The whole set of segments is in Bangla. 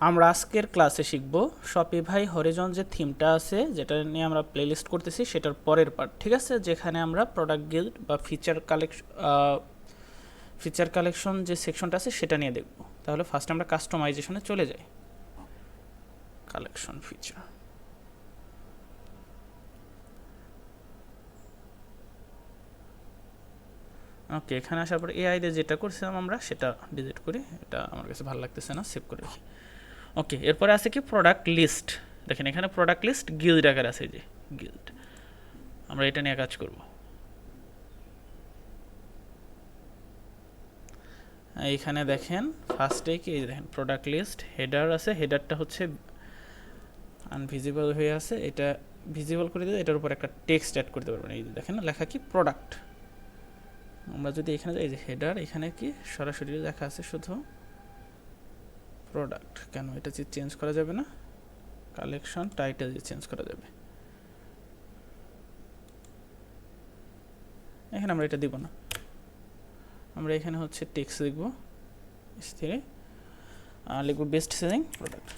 আমরা আজকের ক্লাসে শিখব শপিফাই হরিজন যে থিমটা আছে যেটা নিয়ে আমরা প্লেলিস্ট করতেছি সেটার পরের পার্ট, ঠিক আছে, যেখানে আমরা প্রোডাক্ট গিল্ড বা ফিচার কালেকশন যে সেকশনটা আছে সেটা নিয়ে দেখব। তাহলে ফার্স্ট আমরা কাস্টমাইজেশনে চলে যাই। কালেকশন ফিচার, ওকে, এখানে আসার পর এআই দিয়ে যেটা করছিলাম আমরা সেটা ডিলিট করি, এটা আমার কাছে ভালো লাগতেছে না, সেভ করে রাখি। ওকে, এরপরে আছে কি প্রোডাক্ট লিস্ট। দেখেন এখানে প্রোডাক্ট লিস্ট গিল্ড আকার আছে, এই যে গিল্ড, আমরা এটা নিয়ে কাজ করব। এইখানে দেখেন ফার্স্টে কি দেখেন প্রোডাক্ট লিস্ট হেডার আছে, হেডারটা হচ্ছে আনভিজিবল হয়ে আছে, এটা ভিজিবল করে দিলে এটার উপর একটা টেক্সট অ্যাড করতে পারবেন। এই যে দেখেন লেখা কি প্রোডাক্ট। আমরা যদি এখানে যাই, এই যে হেডার, এখানে কি সরাসরি লেখা আছে শুধু প্রোডাক্ট। কেন এটা চেঞ্জ করা যাবে না? কালেকশন টাইটেল দিয়ে চেঞ্জ করা যাবে। এখানে আমরা এটা দিব না, আমরা এখানে হচ্ছে টেক্সট লিখব, স্থিরে লিখব বেস্ট সেলিং প্রোডাক্ট।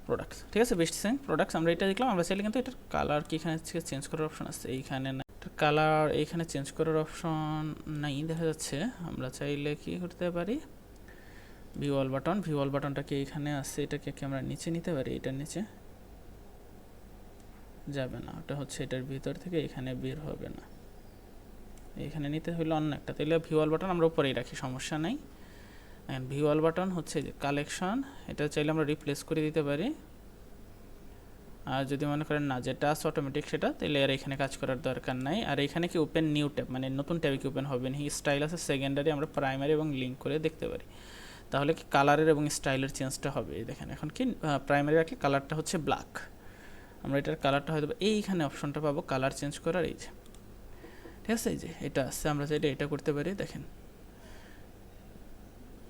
প্রোডাক্টস, ঠিক আছে, বেস্ট সেলিং প্রোডাক্টস আমরা এটা লিখলাম। আমরা চাইলে কিন্তু এটার কালার কি এখানে চেঞ্জ করার অপশন আছে, এইখানে না, কালার এইখানে চেঞ্জ করার অপশন নাই দেখা যাচ্ছে। আমরা চাইলে কি করতে পারি, view all button, view all বাটনটা কি এখানে আছে, এটাকে কি আমরা নিচে নিতে পারি? এটার নিচে যাবে না, ওটা হচ্ছে এটার ভিতর থেকে এখানে বের হবে না, এখানে নিতে হইলে অন্য একটা। তাহলে ভিউ অল বাটন আমরা উপরেই রাখি, সমস্যা নাই। ভিউ অল বাটন হচ্ছে যে কালেকশন, এটা চাইলে আমরা রিপ্লেস করে দিতে পারি। আর যদি মনে করেন না যেটা আছে অটোমেটিক সেটা, তাহলে আর এখানে কাজ করার দরকার নাই। আর এখানে কি ওপেন নিউ ট্যাব, মানে নতুন ট্যাবে কি ওপেন হবে না, স্টাইল আছে সেকেন্ডারি, আমরা প্রাইমারি এবং লিঙ্ক করে দেখতে পারি। তাহলে কি কালারের এবং স্টাইলের চেঞ্জটা হবে। দেখেন এখন কি প্রাইমারি রাখলে কালারটা হচ্ছে ব্ল্যাক, আমরা এটার কালারটা হয়তো এইখানে অপশনটা পাবো কালার চেঞ্জ করার, এই যে ঠিক আছে, এই যে এটা আসছে, আমরা চাইলে এটা করতে পারি। দেখেন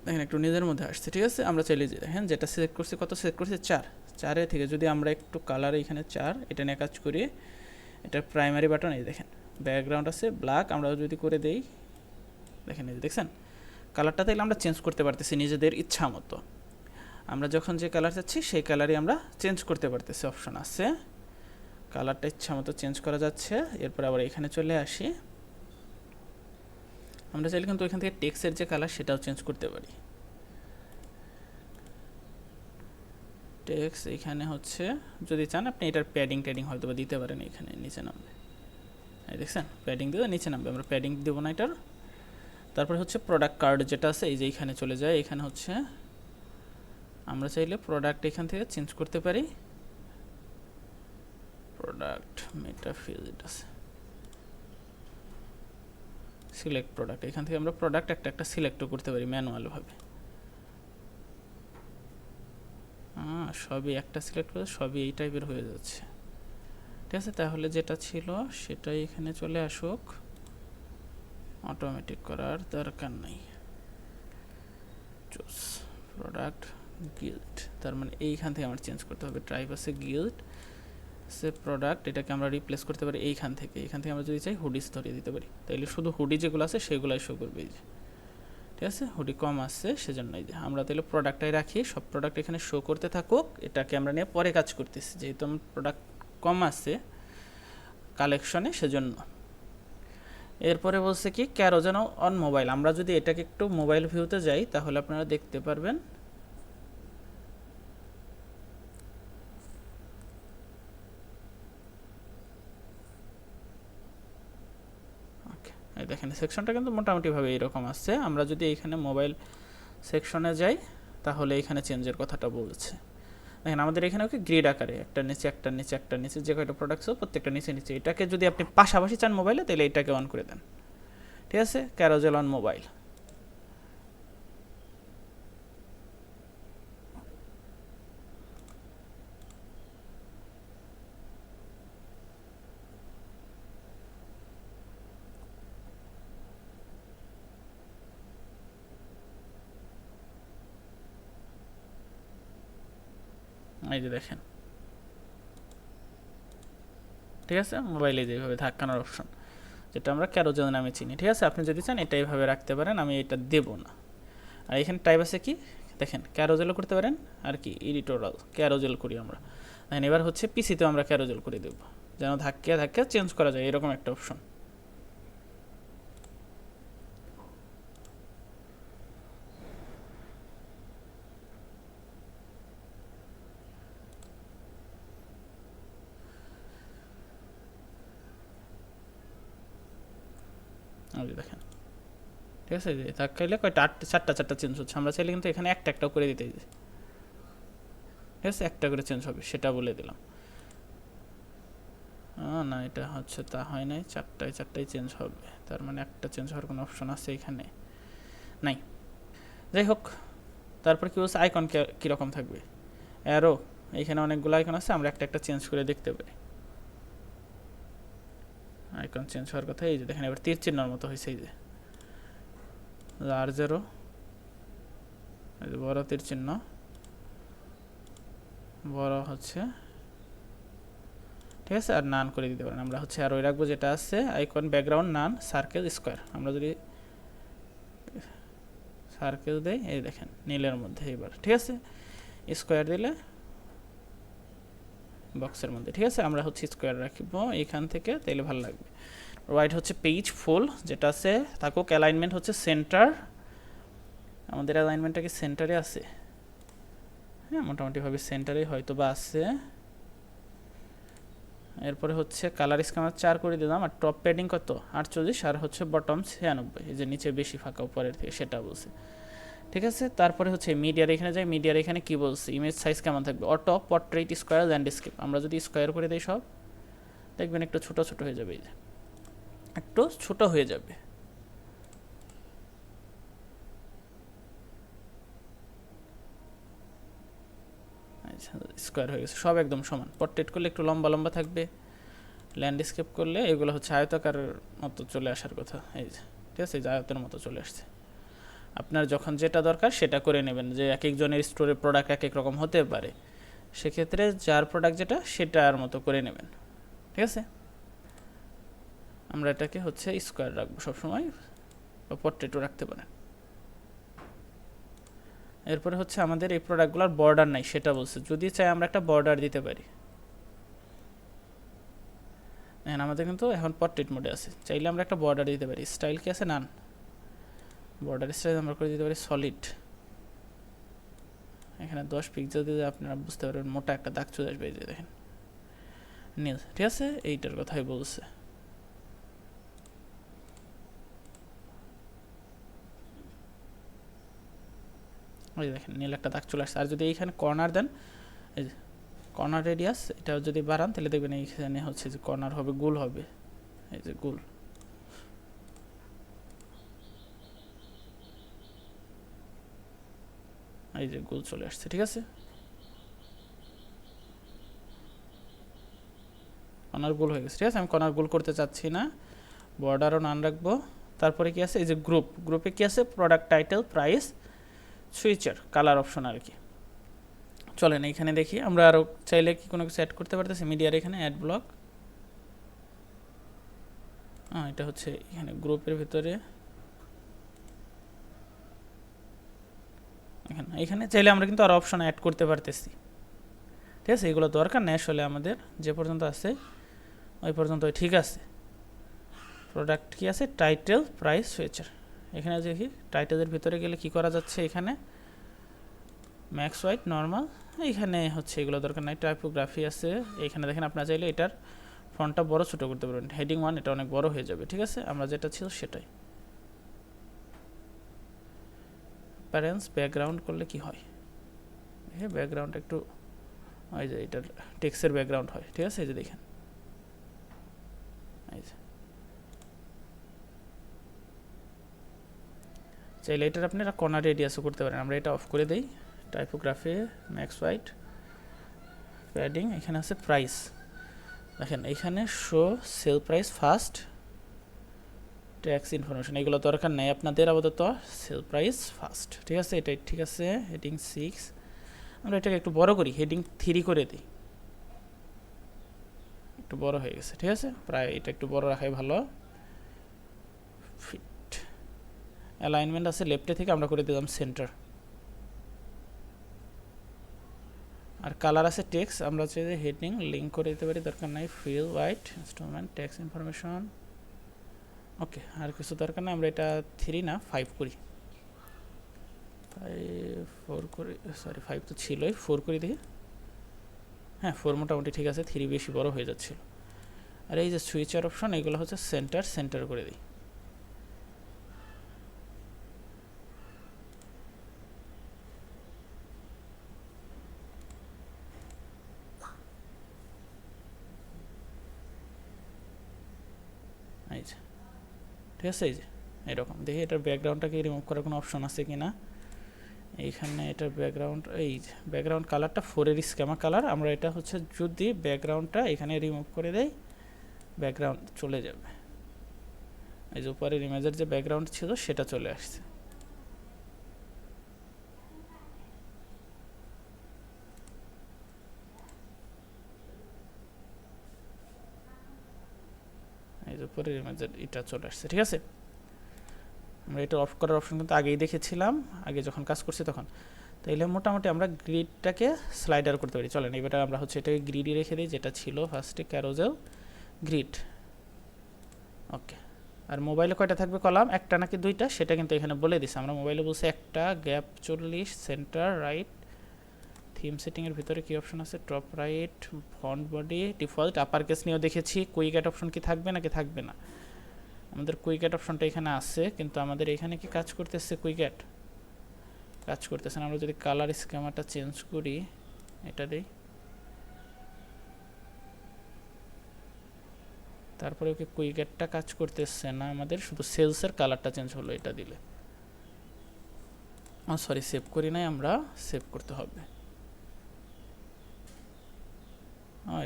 দেখেন একটু নিজের মধ্যে আসছে, ঠিক আছে। আমরা চাইলে যে দেখেন যেটা সিলেক্ট করছি, কত সিলেক্ট করছি 4, 4 থেকে যদি আমরা একটু কালার এখানে 4 এটা নিয়ে কাজ করি, এটার প্রাইমারি বাটন এই দেখেন ব্যাকগ্রাউন্ড আছে ব্ল্যাক, আমরা যদি করে দেই দেখেন এই যে দেখছেন কালারটা, তাইলে আমরা চেঞ্জ করতে পারতেছি নিজেদের ইচ্ছা মতো। আমরা যখন যে কালার চাচ্ছি সেই কালারই আমরা চেঞ্জ করতে পারতেছি, অপশন আছে, কালারটা ইচ্ছা মতো চেঞ্জ করা যাচ্ছে। এরপর আবার এখানে চলে আসি, আমরা চাইলে কিন্তু এখান থেকে টেক্সটের যে কালার সেটাও চেঞ্জ করতে পারি। টেক্সট এখানে হচ্ছে যদি চান আপনি এটার প্যাডিং ট্যাডিং হয়তো বা দিতে পারেন, এখানে নিচে নামবে, এই দেখছেন প্যাডিং দিলে নিচে নামবে, আমরা প্যাডিং দেবো না এটার। তারপরে হচ্ছে প্রোডাক্ট কার্ড যেটা আছে, এই যে এইখানে চলে যায়, এখানে হচ্ছে আমরা চাইলে প্রোডাক্ট এখান থেকে চেঞ্জ করতে পারি। প্রোডাক্ট মেটাফিল্ড আছে, সিলেক্ট প্রোডাক্ট, এখান থেকে আমরা প্রোডাক্ট একটা একটা সিলেক্টও করতে পারি ম্যানুয়ালভাবে। সবই একটা সিলেক্ট করে সবই এই টাইপের হয়ে যাচ্ছে, ঠিক আছে। তাহলে যেটা ছিল সেটাই এখানে চলে আসুক, অটোমেটিক করার দরকার নাই। চুজ প্রোডাক্ট গিল্ড, তার মানে এইখান থেকে আমার চেঞ্জ করতে হবে। ট্রাইব আছে গিল্ড সে প্রোডাক্ট, এটাকে আমরা রিপ্লেস করতে পারি এইখান থেকে। এখান থেকে আমরা যদি চাই হুডিস ধরিয়ে দিতে পারি, তাইলে শুধু হুডি যেগুলো আছে সেগুলাই শো করবে, এই যে ঠিক আছে। হুডি কম আসছে সেজন্য এই যে আমরা তাহলে প্রোডাক্টটাই রাখি, সব প্রোডাক্ট এখানে শো করতে থাকুক, এটাকে আমরা নিয়ে পরে কাজ করতেছি, যেহেতু আমার প্রোডাক্ট কম আছে কালেকশনে সেজন্য। এরপরে বলছে কি ক্যারোজেন অন মোবাইল, আমরা যদি এটাকে একটু মোবাইল ভিউতে যাই তাহলে আপনারা দেখতে পারবেন। এই দেখেন সেকশনটা কিন্তু মোটামুটিভাবে এইরকম আসছে। আমরা যদি এখানে মোবাইল সেকশনে যাই তাহলে এখানে চেঞ্জের কথাটা বলছে। দেখেন আমাদের এখানে ওকে গ্রিড আকারে একটা নিচে একটা নিচে একটা নিচে যে কয়টা প্রোডাক্টস প্রত্যেকটা নিচে নিচে, এটাকে যদি আপনি পাশাপাশি চান মোবাইলে তাহলে এটাকে অন করে দেন, ঠিক আছে, ক্যারোজেল অন মোবাইল। এই যে দেখেন, ঠিক আছে, মোবাইলে যেভাবে ধাক্কানোর অপশন। যেটা আমরা ক্যারোজেল নামে চিনি। ঠিক আছে, আপনি যদি চান এটা এইভাবে রাখতে পারেন, আমি এটা দেব না। আর এখানে টাইপ আছে কি দেখেন, ক্যারোজেলও করতে পারেন আর কি এডিটোরাল ক্যারোজেল করি আমরা। দেখেন এবার হচ্ছে পিসিতেও আমরা ক্যারোজেল করে দেব, যেন ধাক্কা ধাক্কা চেঞ্জ করা যায়, এরকম একটা অপশন। দেখেন ঠিক আছে, যে ধাক্কাইলে কয়টা চারটা চেঞ্জ হচ্ছে। আমরা চাইলে কিন্তু এখানে একটা করে দিতে, ঠিক আছে, একটা করে চেঞ্জ হবে সেটা বলে দিলাম। না এটা হচ্ছে তা হয় নাই, চারটায় চেঞ্জ হবে, তার মানে একটা চেঞ্জ হওয়ার কোনো অপশন আছে এখানে নাই। যাই হোক, তারপর কি বলছে আইকন কীরকম থাকবে, অ্যারো, এইখানে অনেকগুলো আইকন আছে, আমরা একটা চেঞ্জ করে দেখতে পারি। আইকন চেঞ্জ হওয়ার কথা, এই যে দেখেন এবার তীর চিহ্নের মতো হয়েছে, এই যে লার্জেরও বড় তীর চিহ্ন, বড় হচ্ছে, ঠিক আছে। আর নান করে দিতে পারেন, আমরা হচ্ছে আর ওই রাখবো যেটা আছে আইকন ব্যাকগ্রাউন্ড নান সার্কেল স্কোয়ার। আমরা যদি সার্কেল দেই, এই দেখেন নীলের মধ্যে এবার, ঠিক আছে, স্কোয়ার দিলে বক্সের মধ্যে, ঠিক আছে। আমরা হচ্ছে স্কোয়ার রাখব এখান থেকে, তাইলে ভালো লাগবে। রাইট হচ্ছে পেজ ফুল যেটা আছে থাকুক, অ্যালাইনমেন্ট হচ্ছে সেন্টার, আমাদের অ্যালাইনমেন্টটা কি সেন্টারে আছে? হ্যাঁ মোটামুটিভাবে সেন্টারে হয়তো বা আছে। এরপরে হচ্ছে কালার স্কিম 4 করে দিলাম, আর টপ প্যাডিং কত 48, আর হচ্ছে বটম 96, এই যে নিচে বেশি ফাঁকা উপরের থেকে সেটা বলছে, ঠিক আছে। তারপরে হচ্ছে মিডিয়ার এখানে যাই, মিডিয়ার এখানে কি বলছে, ইমেজ সাইজ কেমন থাকবে, অটো পোর্ট্রেট স্কোয়ার ল্যান্ডস্কেপ। আমরা যদি স্কোয়ার করে দিই সব, দেখবেন একটু ছোট ছোট হয়ে যাবে, এই যে একটু ছোট হয়ে যাবে। স্কোয়ার হয়ে গেছে, সব একদম সমান। পোর্ট্রেট করলে একটু লম্বা লম্বা থাকবে, ল্যান্ডস্কেপ করলে এগুলো হচ্ছে আয়তাকার মতো চলে আসার কথা, এই যে ঠিক আছে, এই যে আয়তের মতো চলে আসছে। আপনার যখন যেটা দরকার সেটা করে নেবেন, যে এক একজনের স্টোরে প্রোডাক্ট এক এক রকম হতে পারে, সেক্ষেত্রে যার প্রোডাক্ট যেটা সেটার মতো করে নেবেন, ঠিক আছে। আমরা এটাকে হচ্ছে স্কোয়ার রাখবো সবসময়, বা পোর্ট্রেটও রাখতে পারেন। এরপরে হচ্ছে আমাদের এই প্রোডাক্টগুলোর বর্ডার নাই সেটা বলছে, যদি চাই আমরা একটা বর্ডার দিতে পারি। এখন আমাদের কিন্তু এখন পোর্ট্রেট মোডে আছে, চাইলে আমরা একটা বর্ডার দিতে পারি। স্টাইল কি আছে, নান, বর্ডার স্টাইল আমরা করে দিতে পারি সলিড। এখানে 10 পিক্সেল দিলে আপনারা বুঝতে পারবেন মোটা একটা দাগ চলে আসবে, এই যে দেখেন নীল, ঠিক আছে, এইটার কথাই বলছে। ওই দেখেন নীল একটা দাগ চলে আসছে। আর যদি এইখানে কর্নার দেন, এই যে কর্নার রেডিয়াস, এটা যদি বাড়ান তাহলে দেখবেন এইখানে হচ্ছে যে কর্নার হবে, গোল হবে, এই যে গোল। এই যে গোল চলে আসছে, ঠিক আছে। কর্নার গোল হয়ে গেছে, ঠিক আছে। আমি কর্নার গোল করতে চাচ্ছি না, বর্ডারও নান রাখবো। তারপরে কি আছে, এই যে গ্রুপ, গ্রুপে কি আছে, product title, price, switcher, colour option আর কি। চলেন এইখানে দেখি, আমরা আরও চাইলে কি কোনো কিছু অ্যাড করতে পারতেছি। মিডিয়ার এখানে অ্যাড ব্লক, এটা হচ্ছে এখানে গ্রুপের ভিতরে, এখানে চাইলে আমরা কিন্তু আরও অপশন অ্যাড করতে পারতেছি, ঠিক আছে। এগুলো দরকার নেই আসলে, আমাদের যে পর্যন্ত আছে ওই পর্যন্ত ঠিক আছে। প্রোডাক্ট কি আছে, টাইটেল, প্রাইস, সুইচার। এখানে দেখি টাইটেলের ভিতরে গেলে কি করা যাচ্ছে, এখানে ম্যাক্স হোয়াইট, নর্মাল, এইখানে হচ্ছে এগুলো দরকার নাই। টাইপোগ্রাফি আছে এখানে, দেখেন আপনারা চাইলে এটার ফন্টটা বড় ছোটো করতে পারবেন। হেডিং 1 এটা অনেক বড় হয়ে যাবে, ঠিক আছে, আমরা যেটা ছিল সেটাই। প্যারেন্টস ব্যাকগ্রাউন্ড করলে কি হয়, হ্যাঁ ব্যাকগ্রাউন্ড একটু, ওই যে এটার টেক্সটের ব্যাকগ্রাউন্ড হয়, ঠিক আছে, এই যে দেখেন, এই যে চাইলে এটার আপনারা কর্নার রেডিয়াসও করতে পারেন। আমরা এটা অফ করে দেই। টাইপোগ্রাফি, ম্যাক্স হোয়াইট, প্যাডিং, এখানে আছে প্রাইস, দেখেন এখানে show sale price first, tax information, এগুলো দরকার নেই আপনাদের আপাতত, সেল প্রাইস ফার্স্ট, ঠিক আছে, এটাই ঠিক আছে। হেডিং 6, আমরা এটাকে একটু বড় করি, হেডিং 3 করে দিই, একটু বড় হয়ে গেছে, ঠিক আছে, প্রায় এটা একটু বড় রাখাই ভালো। ফিট। অ্যালাইনমেন্ট আছে লেফটে থেকে, আমরা করে দিলাম সেন্টার। আর কালার আছে টেক্সট, আমরা হচ্ছে যে হেডিং লিঙ্ক করে দিতে পারি, দরকার নাই। Fill white instalment tax information, okay. আর কিছু দরকার নাই, আমরা এটা 3 না 5 করি। 4 করি, সরি 5 তো ছিলই, 4 করি দেখি। হ্যাঁ 4 মোটামুটি ঠিক আছে, 3 বেশি বড় হয়ে যাচ্ছিল। আর এই যে সুইচার অপশন, এগুলো হচ্ছে সেন্টার করে দিই। এই যে ঠিক আছে, এই যে এরকম দেখি। এটার ব্যাকগ্রাউন্ডটাকে রিমুভ করার কোনো অপশন আছে কি না। এইখানে এটার ব্যাকগ্রাউন্ড, এই যে ব্যাকগ্রাউন্ড কালারটা 4-এর স্ক্যামা কালার, আমরা এটা হচ্ছে যদি ব্যাকগ্রাউন্ডটা এখানে রিমুভ করে দেই, ব্যাকগ্রাউন্ড চলে যাবে। এই যে উপরের ইমেজের যে ব্যাকগ্রাউন্ড ছিল সেটা চলে আসছে। এই যে উপরের ইমেজের এটা চলে আসছে, ঠিক আছে। আমরা এটা অফ করার অপশন কিন্তু আগেই দেখেছিলাম, আগে যখন কাজ করছি তখন। তাইলে মোটামুটি আমরা গ্রিডটাকে স্লাইডার করতে পারি। চলেন এবার আমরা হচ্ছে এটাকে গ্রিডই রেখে দিই, যেটা ছিল ফার্স্টে ক্যারোজেল গ্রিড, ওকে। আর মোবাইলে কয়টা থাকবে কলাম, একটা নাকি 2টা সেটা কিন্তু এখানে বলে দিছে। আমরা মোবাইলে বলছি একটা, গ্যাপ 40, সেন্টার রাইট। থিম সেটিংয়ের ভিতরে কি অপশন আছে, top right, font body, default. Upper case নিয়েও দেখেছি, কুইক অ্যাড অপশন কি থাকবে নাকি থাকবে না। আমাদের কুইক অ্যাড অপশনটা এখানে আছে, কিন্তু আমাদের এখানে কি কাজ করতেছে, কুইক অ্যাড কাজ করতেছে না। আমরা যদি কালার স্কিমাটা চেঞ্জ করি, এটা দিই, তারপরে ওকে কুইক অ্যাডটা কাজ করতেছে না আমাদের, শুধু সেলসের কালারটা চেঞ্জ হলো এটা দিলে। সরি সেভ করি নাই, আমরা সেভ করতে হবে।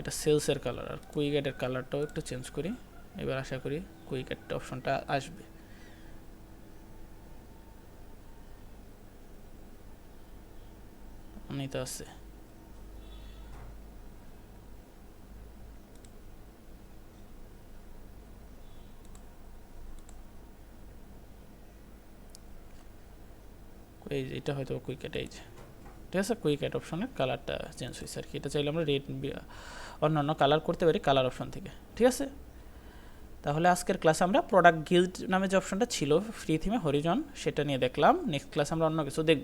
এটা সেলসের কালার, আর কুইক অ্যাডের কালারটাও একটু চেঞ্জ করি। এবার আশা করি কুইক অ্যাড অপশনটা আসবে। তো আছে, এই যে এটা হয়তো কুইক অ্যাড, এই যে ঠিক আছে, কুইক অ্যাড অপশনের কালারটা চেঞ্জ হয়েছে আর কি। এটা চাইলে আমরা রেড অন্যান্য কালার করতে পারি কালার অপশন থেকে, ঠিক আছে। তাহলে আজকের ক্লাসে আমরা প্রোডাক্ট গিল্ড নামে যে অপশনটা ছিল ফ্রি থিমে হরিজন, সেটা নিয়ে দেখলাম। নেক্সট ক্লাসে আমরা অন্য কিছু দেখব।